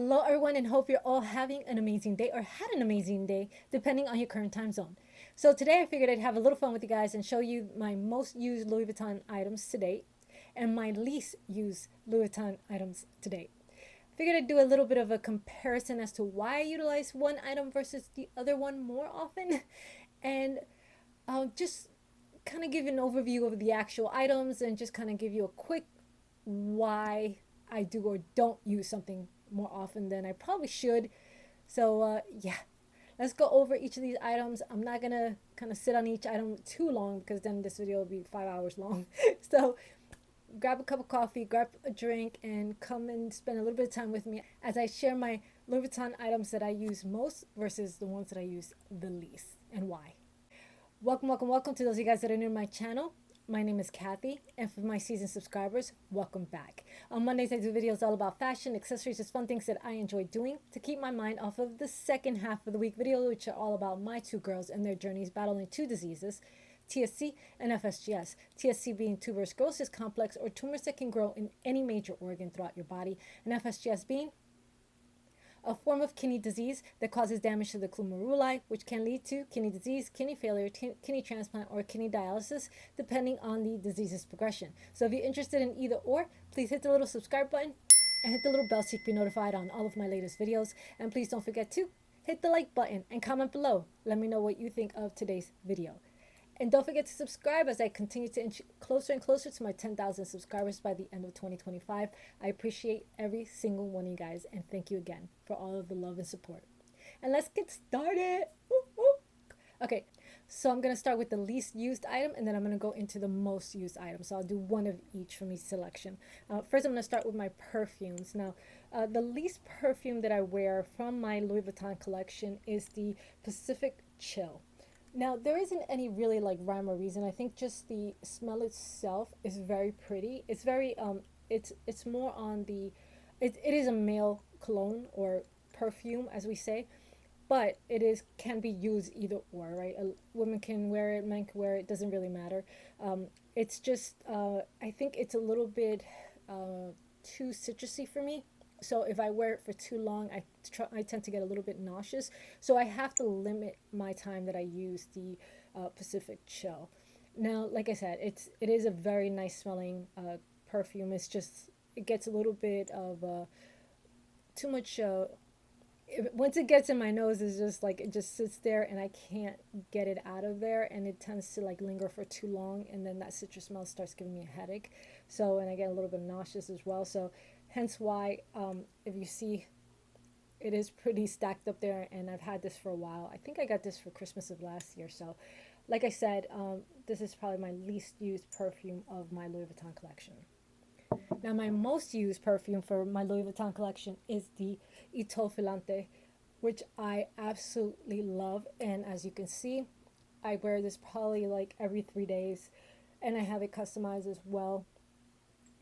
Hello, everyone, and hope you're all having an amazing day or had an amazing day, depending on your current time zone. So, today I figured I'd have a little fun with you guys and show you my most used Louis Vuitton items to date and my least used Louis Vuitton items to date. Figured I'd do a little bit of a comparison as to why I utilize one item versus the other one more often, and I'll just kind of give you an overview of the actual items and just kind of give you a quick why I do or don't use something more often than I probably should. So, yeah, let's go over each of these items. I'm not gonna kind of sit on each item too long because then this video will be 5 hours long. So, grab a cup of coffee, grab a drink, and come and spend a little bit of time with me as I share my Louis Vuitton items that I use most versus the ones that I use the least and why. Welcome, welcome, welcome to those of you guys that are new to my channel. My name is Kathy, and for my seasoned subscribers, welcome back. On Mondays, I do videos all about fashion, accessories, just fun things that I enjoy doing to keep my mind off of the second half of the week videos, which are all about my two girls and their journeys battling two diseases, TSC and FSGS. TSC being tuberous sclerosis complex or tumors that can grow in any major organ throughout your body, and FSGS being a form of kidney disease that causes damage to the glomeruli, which can lead to kidney disease, kidney failure, kidney transplant, or kidney dialysis, depending on the disease's progression. So if you're interested in either or, please hit the little subscribe button and hit the little bell so you can be notified on all of my latest videos. And please don't forget to hit the like button and comment below. Let me know what you think of today's video. And don't forget to subscribe as I continue to inch closer and closer to my 10,000 subscribers by the end of 2025. I appreciate every single one of you guys, and thank you again for all of the love and support. And let's get started. Woo, woo. Okay, so I'm going to start with the least used item, and then I'm going to go into the most used item. So I'll do one of each from each selection. First, I'm going to start with my perfumes. Now, the least perfume that I wear from my Louis Vuitton collection is the Pacific Chill. Now, there isn't any really like rhyme or reason. I think just the smell itself is very pretty. It's very it's more on the it is a male cologne or perfume as we say, but it is can be used either or, right? Women can wear it, men can wear it, doesn't really matter. It's just I think it's a little bit too citrusy for me. So if I wear it for too long, I tend to get a little bit nauseous. So I have to limit my time that I use the Pacific Chill. Now, like I said, it is a very nice smelling perfume. It's just it gets a little bit of too much. Once it gets in my nose, it's just like it just sits there and I can't get it out of there, and it tends to like linger for too long, and then that citrus smell starts giving me a headache. So and I get a little bit nauseous as well. So hence why if you see it is pretty stacked up there, and I've had this for a while. I think I got this for Christmas of last year. So like I said, this is probably my least used perfume of my Louis Vuitton collection. Now my most used perfume for my Louis Vuitton collection is the Filante, which I absolutely love, and as you can see I wear this probably like every 3 days, and I have it customized as well.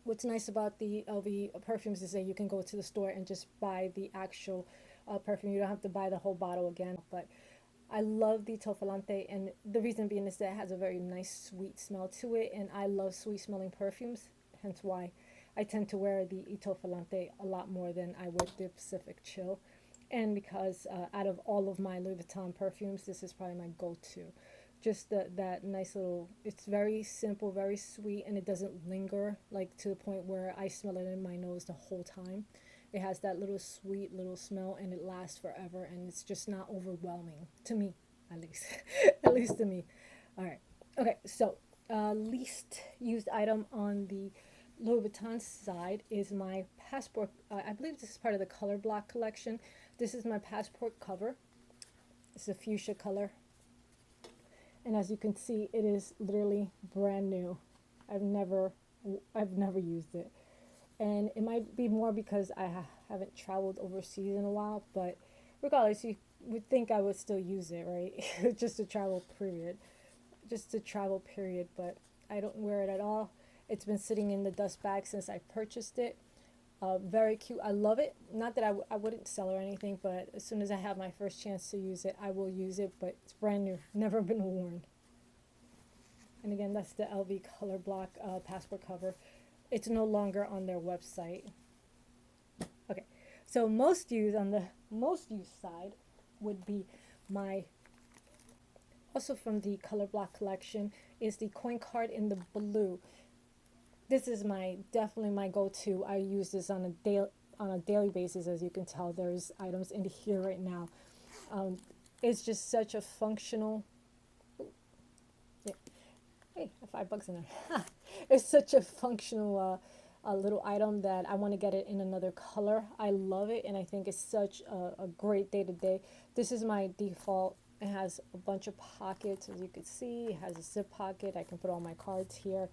What's nice about the LV perfumes is that you can go to the store and just buy the actual perfume. You don't have to buy the whole bottle again. But I love the Filante, and the reason being is that it has a very nice sweet smell to it, and I love sweet smelling perfumes, hence why I tend to wear the Filante a lot more than I would the Pacific Chill. And because out of all of my Louis Vuitton perfumes, this is probably my go-to. Just that nice little, it's very simple, very sweet, and it doesn't linger like to the point where I smell it in my nose the whole time. It has that little sweet little smell, and it lasts forever, and it's just not overwhelming to me, at least. At least to me. All right. Okay, so least used item on the Louis Vuitton side is my passport. I believe this is part of the color block collection. This is my passport cover. It's a fuchsia color. And as you can see, it is literally brand new. I've never used it. And it might be more because I haven't traveled overseas in a while, but regardless, you would think I would still use it, right? Just to travel period. Just to travel period, but I don't wear it at all. It's been sitting in the dust bag since I purchased it. Very cute. I love it. Not that I wouldn't sell or anything, but as soon as I have my first chance to use it, I will use it. But it's brand new, never been worn. And again, that's the LV color block passport cover. It's no longer on their website. Okay, So most used, on the most used side, would be my, also from the Color Block collection, is the coin card in the blue. This is my, definitely my go-to. I use this on a daily basis. As you can tell, there's items in here right now. It's just such a functional, yeah, hey, $5 in there. It's such a functional a little item that I want to get it in another color. I love it, and I think it's such a great day to day. This is my default. It has a bunch of pockets, as you can see. It has a zip pocket. I can put all my cards here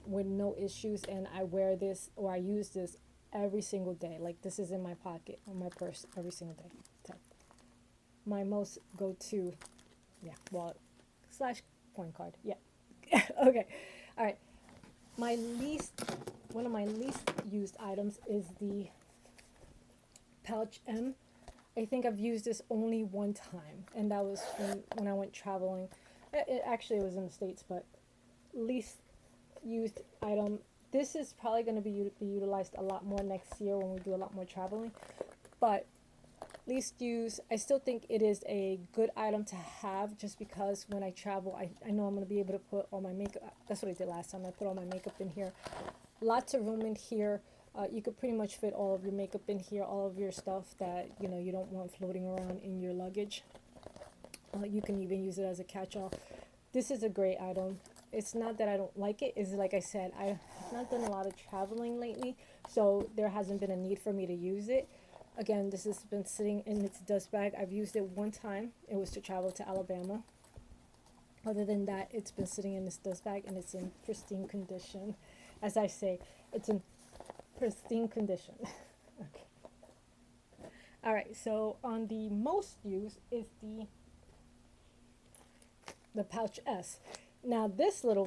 with no issues, and I wear this, or I use this every single day. Like, this is in my pocket or my purse every single day. So my most go-to, yeah, wallet slash coin card. Yeah. Okay. All right. My least, one of my least used items is the pouch M. I think I've used this only one time, and that was when I went traveling. Actually, it was in the States, but least used item. This is probably going to be utilized a lot more next year when we do a lot more traveling. But least used, I still think it is a good item to have, just because when I travel, I know I'm going to be able to put all my makeup. That's what I did last time. I put all my makeup in here. Lots of room in here. You could pretty much fit all of your makeup in here, all of your stuff that you don't want floating around in your luggage. You can even use it as a catch-all. This is a great item. It's not that I don't like it. It's like I said, I've not done a lot of traveling lately, so there hasn't been a need for me to use it. Again, this has been sitting in its dust bag. I've used it one time. It was to travel to Alabama. Other than that, it's been sitting in this dust bag, and it's in pristine condition. As I say, it's in pristine condition. Okay. All right, so on the most used is the pouch S. Now this little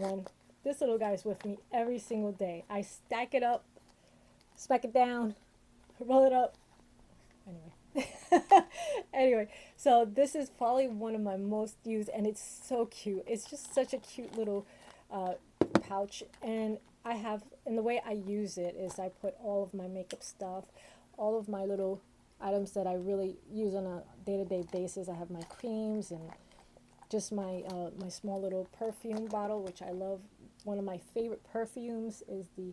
guy's with me every single day. I stack it up, spec it down, roll it up. Anyway, so this is probably one of my most used, and it's so cute. It's just such a cute little pouch, and and the way I use it is I put all of my makeup stuff, all of my little items that I really use on a day-to-day basis. I have my creams and just my my small little perfume bottle, which I love. One of my favorite perfumes is the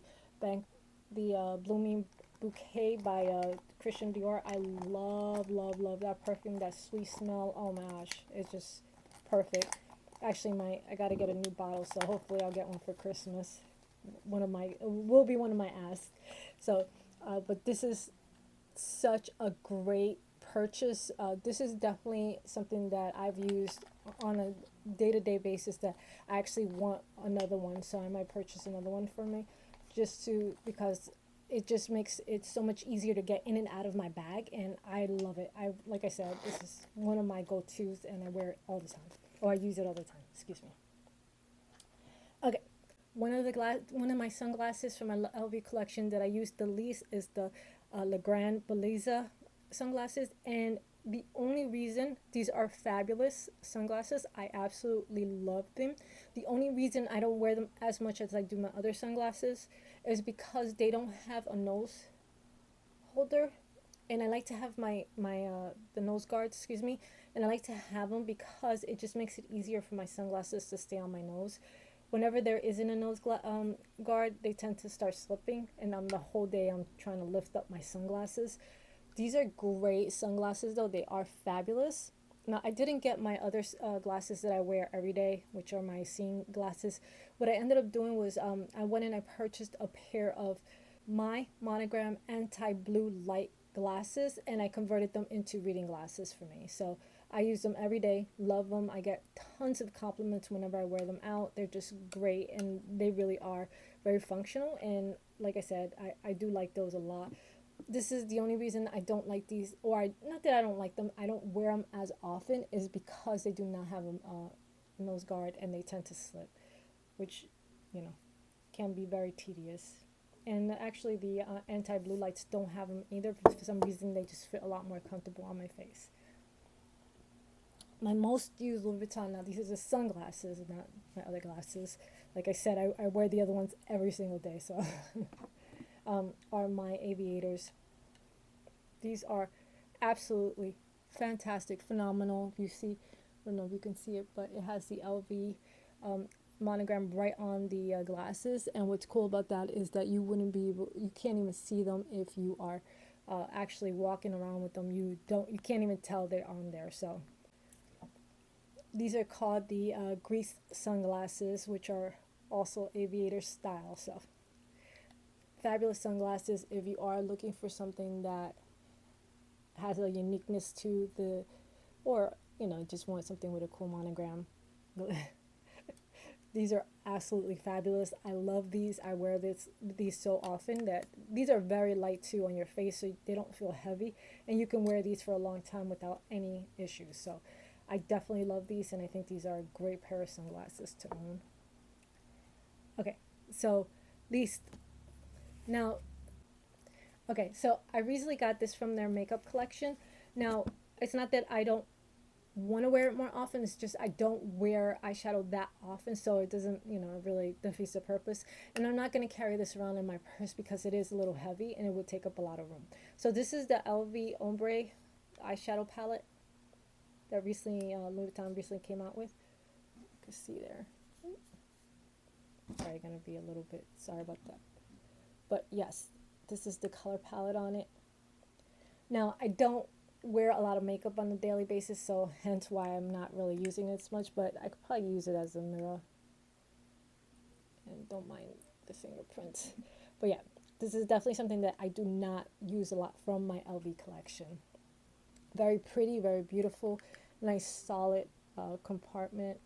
Blooming Bouquet by Christian Dior. I love that perfume, that sweet smell. Oh my gosh, it's just perfect. Actually, I gotta get a new bottle, so hopefully I'll get one for Christmas. Will be one of my asks. So, but this is such a great purchase. This is definitely something that I've used on a day-to-day basis, that I actually want another one, so I might purchase another one for me, because it just makes it so much easier to get in and out of my bag, and I love it. Like I said, this is one of my go-tos, and I wear it all the time, or I use it all the time. Excuse me. Okay, one of my sunglasses from my LV collection that I use the least is the Legrand Belleza sunglasses, and the only reason, these are fabulous sunglasses. I absolutely love them. The only reason I don't wear them as much as I do my other sunglasses is because they don't have a nose holder, and I like to have my the nose guards, excuse me, and I like to have them because it just makes it easier for my sunglasses to stay on my nose. Whenever there isn't a nose guard, they tend to start slipping, and the whole day I'm trying to lift up my sunglasses. These are great sunglasses, though. They are fabulous. Now, I didn't get my other glasses that I wear every day, which are my seeing glasses. What I ended up doing was I went and I purchased a pair of my Monogram anti-blue light glasses, and I converted them into reading glasses for me. So I use them every day, love them. I get tons of compliments whenever I wear them out. They're just great, and they really are very functional. And like I said, I do like those a lot. This is the only reason I don't like these, not that I don't like them, I don't wear them as often, is because they do not have a nose guard, and they tend to slip, which, can be very tedious. And actually, the anti-blue lights don't have them either. For some reason, they just fit a lot more comfortable on my face. My most used Louis Vuitton, now these are the sunglasses, not my other glasses. Like I said, I wear the other ones every single day, so are my aviators. These are absolutely fantastic, phenomenal. You see, I don't know if you can see it, but it has the LV um, monogram right on the glasses. And what's cool about that is that you can't even see them if you are actually walking around with them. You can't even tell they're on there. So these are called the grease sunglasses, which are also aviator style. So fabulous sunglasses if you are looking for something that has a uniqueness to the, or just want something with a cool monogram. These are absolutely fabulous. I love these. I wear these so often that these are very light too on your face, so they don't feel heavy, and you can wear these for a long time without any issues. So I definitely love these, and I think these are a great pair of sunglasses to own. Okay, so these now. Okay, so I recently got this from their makeup collection. Now, it's not that I don't want to wear it more often, it's just I don't wear eyeshadow that often, so it doesn't, really defeats the purpose. And I'm not going to carry this around in my purse because it is a little heavy and it would take up a lot of room. So this is the LV Ombre eyeshadow palette that recently Louis Vuitton recently came out with. You can see there. Probably going to be a little bit, sorry about that. But yes, this is the color palette on it. Now, I don't wear a lot of makeup on a daily basis, so hence why I'm not really using it as much, but I could probably use it as a mirror. And don't mind the fingerprints. But yeah, this is definitely something that I do not use a lot from my LV collection. Very pretty, very beautiful, nice solid compartment.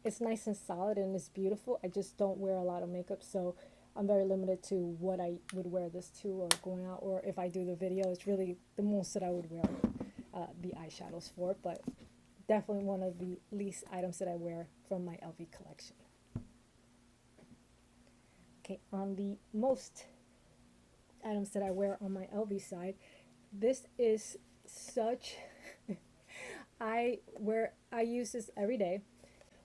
It's nice and solid and it's beautiful. I just don't wear a lot of makeup, so I'm very limited to what I would wear this to or going out, or if I do the video, it's really the most that I would wear the eyeshadows for, but definitely one of the least items that I wear from my LV collection. Okay, on the most items that I wear on my LV side, this is such, I use this every day.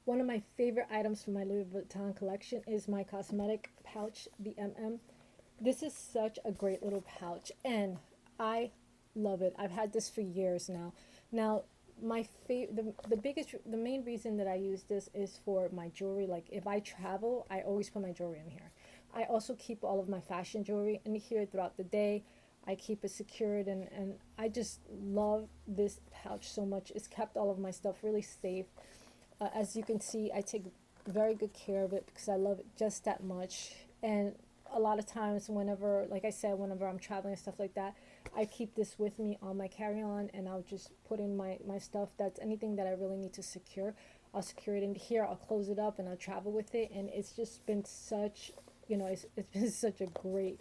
One of my favorite items from my Louis Vuitton collection is my Cosmetic pouch, the MM. This is such a great little pouch, and I love it. I've had this for years now. Now, the main reason that I use this is for my jewelry. Like if I travel, I always put my jewelry in here. I also keep all of my fashion jewelry in here throughout the day. I keep it secured, and I just love this pouch so much. It's kept all of my stuff really safe. As you can see, I take very good care of it because I love it just that much. And a lot of times whenever, like I said, whenever I'm traveling and stuff like that, I keep this with me on my carry-on, and I'll just put in my stuff. That's anything that I really need to secure. I'll secure it in here, I'll close it up, and I'll travel with it. And it's just been such, it's been such a great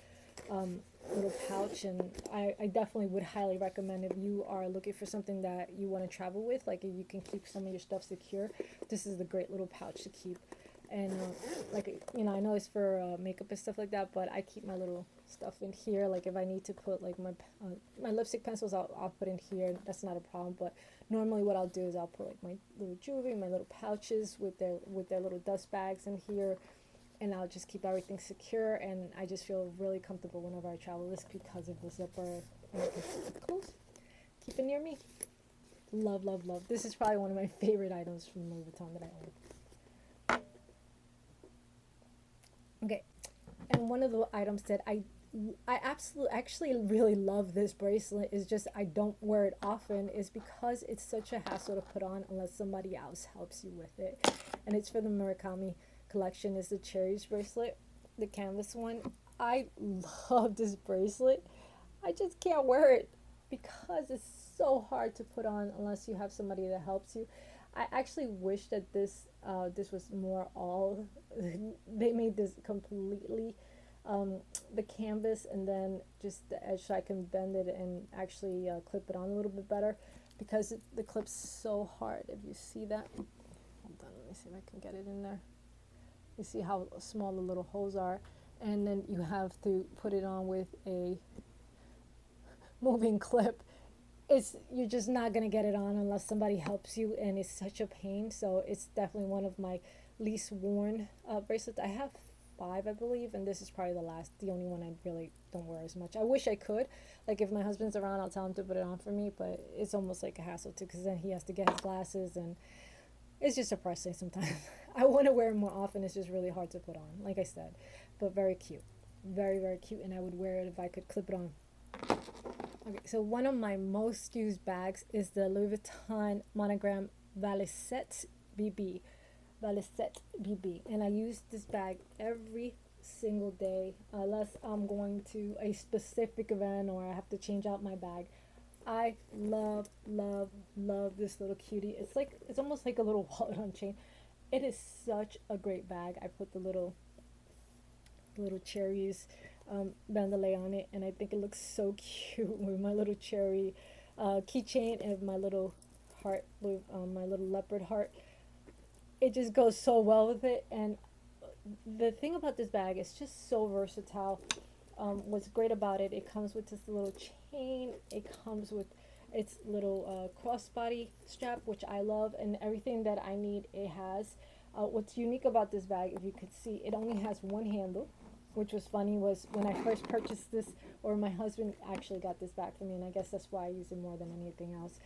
little pouch, and I definitely would highly recommend if you are looking for something that you want to travel with, like if you can keep some of your stuff secure, this is the great little pouch to keep. And I know it's for makeup and stuff like that, but I keep my little stuff in here. Like if I need to put like my lipstick pencils, I'll put in here. That's not a problem. But normally what I'll do is I'll put like my little jewelry, my little pouches with their little dust bags in here, and I'll just keep everything secure, and I just feel really comfortable whenever I travel. This because of the zipper, and you can keep it close, keep it near me. Love, love, love. This is probably one of my favorite items from Louis Vuitton that I own. Okay, and one of the items that I actually really love this bracelet is just I don't wear it often, is because it's such a hassle to put on unless somebody else helps you with it. And it's for the Murakami collection. Is the Cherries bracelet, the canvas one. I love this bracelet. I just can't wear it because it's so hard to put on unless you have somebody that helps you. I actually wish that this was more all they made this completely the canvas and then just the edge so I can bend it and actually clip it on a little bit better, because the clip's so hard. If you see that, hold on, let me see if I can get it in there. You see how small the little holes are, and then you have to put it on with a moving clip. You're just not gonna get it on unless somebody helps you, and it's such a pain. So it's definitely one of my least worn bracelets. I have 5, I believe, and this is probably the only one I really don't wear as much. I wish I could. Like if my husband's around, I'll tell him to put it on for me, but it's almost like a hassle too, because then he has to get his glasses, and it's just depressing sometimes. I want to wear it more often. It's just really hard to put on, like I said, but very cute, very very cute, and I would wear it if I could clip it on. Okay, so one of my most used bags is the Louis Vuitton Monogram Valisette BB. Valisette BB, and I use this bag every single day unless I'm going to a specific event or I have to change out my bag. I love this little cutie. It's almost like a little wallet on chain. It is such a great bag. I put the little cherries bandole on it, and I think it looks so cute with my little cherry keychain and my little heart with my little leopard heart. It just goes so well with it, and the thing about this bag is just so versatile. What's great about it, it comes with this little chain, it comes with its little crossbody strap, which I love, and everything that I need it has. What's unique about this bag, if you could see, it only has one handle, which was funny, was when I first purchased this, or my husband actually got this bag for me, and I guess that's why I use it more than anything else.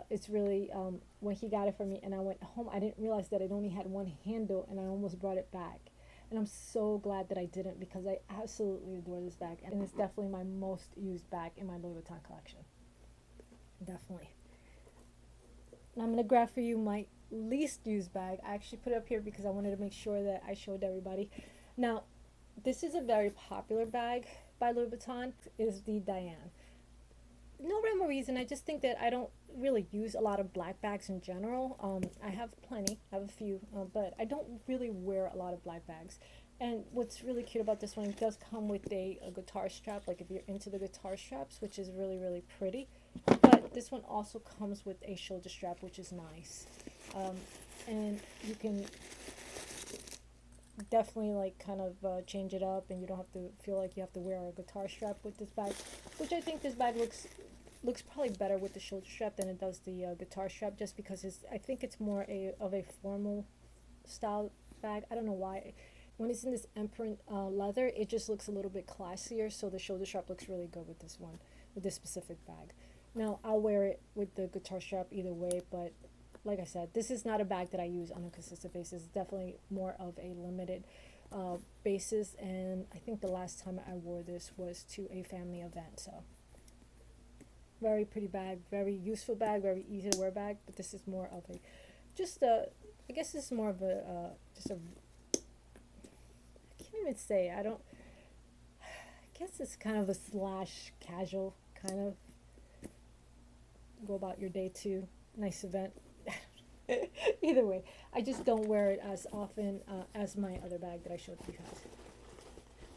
It's really, when he got it for me and I went home, I didn't realize that it only had one handle, and I almost brought it back. And I'm so glad that I didn't, because I absolutely adore this bag. And it's definitely my most used bag in my Louis Vuitton collection. Definitely. And I'm going to grab for you my least used bag. I actually put it up here because I wanted to make sure that I showed everybody. Now, this is a very popular bag by Louis Vuitton. It is the Diane. No rhyme or reason. I just think that I don't really use a lot of black bags in general. I have plenty. I have a few, but I don't really wear a lot of black bags. And what's really cute about this one, it does come with a guitar strap, like if you're into the guitar straps, which is really, really pretty. But this one also comes with a shoulder strap, which is nice. And you can definitely like kind of change it up, and you don't have to feel like you have to wear a guitar strap with this bag, which I think this bag looks probably better with the shoulder strap than it does the guitar strap, just because I think it's more of a formal style bag. I don't know why. When it's in this Empreinte leather, it just looks a little bit classier, so the shoulder strap looks really good with this one, with this specific bag. Now, I'll wear it with the guitar strap either way, but like I said, this is not a bag that I use on a consistent basis. It's definitely more of a limited basis, and I think the last time I wore this was to a family event. So very pretty bag, very useful bag, very easy to wear bag, but this is more of a I guess this is more of a I can't even say, I guess it's kind of a slash casual kind of go about your day to nice event. Either way, I just don't wear it as often as my other bag that I showed you guys.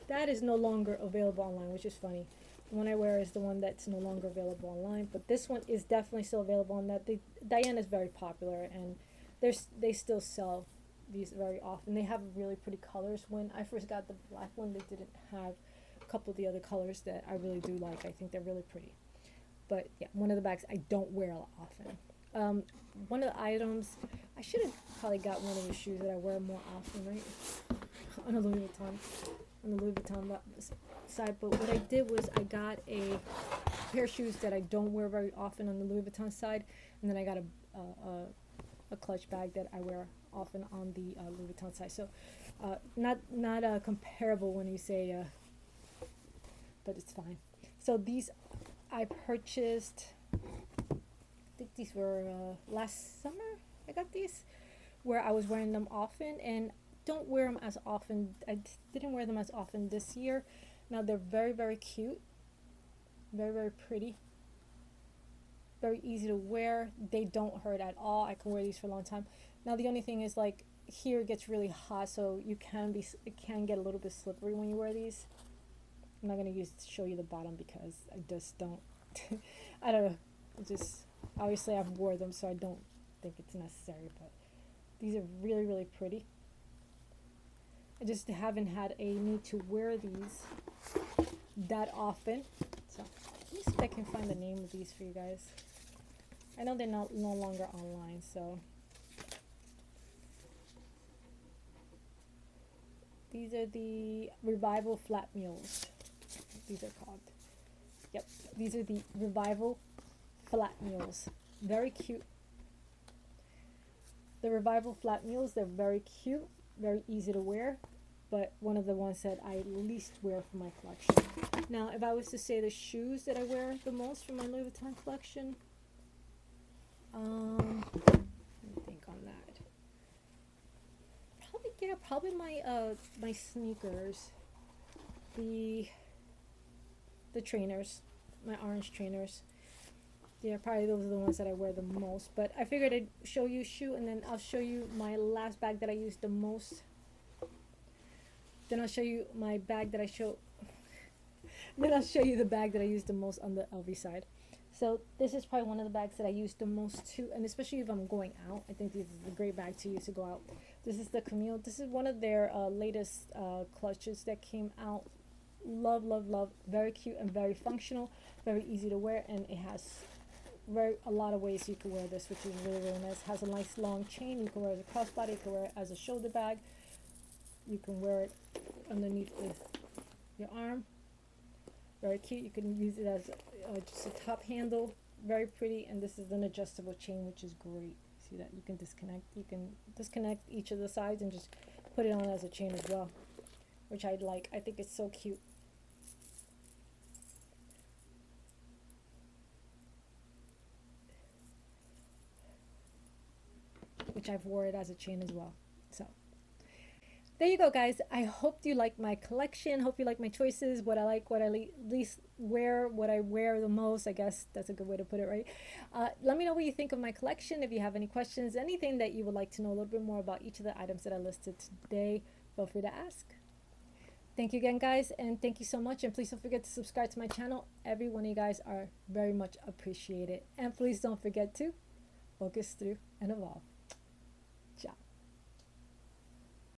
That is no longer available online, which is funny. The one I wear is the one that's no longer available online, but this one is definitely still available on that. Diane is very popular, and they still sell these very often. They have really pretty colors. When I first got the black one, they didn't have a couple of the other colors that I really do like. I think they're really pretty. But yeah, one of the bags I don't wear often. One of the items, I should have probably got one of the shoes that I wear more often, right? On the Louis Vuitton side. But what I did was I got a pair of shoes that I don't wear very often on the Louis Vuitton side, and then I got a clutch bag that I wear often on the Louis Vuitton side. So not comparable when you say, but it's fine. So these I purchased, I think these were last summer. I got these where I was wearing them often, and don't wear them as often. I didn't wear them as often this year. Now they're very, very cute, very, very pretty, very easy to wear. They don't hurt at all. I can wear these for a long time. Now the only thing is, like, here it gets really hot, so it can get a little bit slippery when you wear these. I'm not gonna show you the bottom because I just don't. I don't know. Just obviously I've wore them, so I don't think it's necessary. But these are really, really pretty. I just haven't had a need to wear these that often. So let me see if I can find the name of these for you guys. I know they're no longer online, so These are the Revival Flat Mules. These are called. Yep, these are the Revival Flat Mules. Very cute. The Revival Flat Mules, they're very cute, very easy to wear, but one of the ones that I least wear for my collection. Now, if I was to say the shoes that I wear the most from my Louis Vuitton collection, let me think on that. Probably my my sneakers, the trainers, my orange trainers. Yeah, probably those are the ones that I wear the most. But I figured I'd show you shoe, and then I'll show you my last bag that I use the most. Then I'll show you my bag that I show. Then I'll show you the bag that I use the most on the LV side. So this is probably one of the bags that I use the most too, and especially if I'm going out. I think this is a great bag to use to go out. This is the Camille. This is one of their latest clutches that came out. Love, love, love. Very cute and very functional. Very easy to wear, and it has a lot of ways you can wear this, which is really, really nice. It has a nice long chain. You can wear it as a crossbody. You can wear it as a shoulder bag. You can wear it underneath your arm. Very cute. You can use it as just a top handle. Very pretty. And this is an adjustable chain, which is great. See that? You can disconnect. You can disconnect each of the sides and just put it on as a chain as well, which I like. I think it's so cute. Which I've wore it as a chain as well. So there you go, guys. I hope you like my collection. Hope you like my choices, what I like, what I least wear, what I wear the most. I guess that's a good way to put it, right? Let me know what you think of my collection. If you have any questions, anything that you would like to know a little bit more about each of the items that I listed today, feel free to ask. Thank you again, guys, and thank you so much. And please don't forget to subscribe to my channel. Every one of you guys are very much appreciated. And please don't forget to focus through and evolve.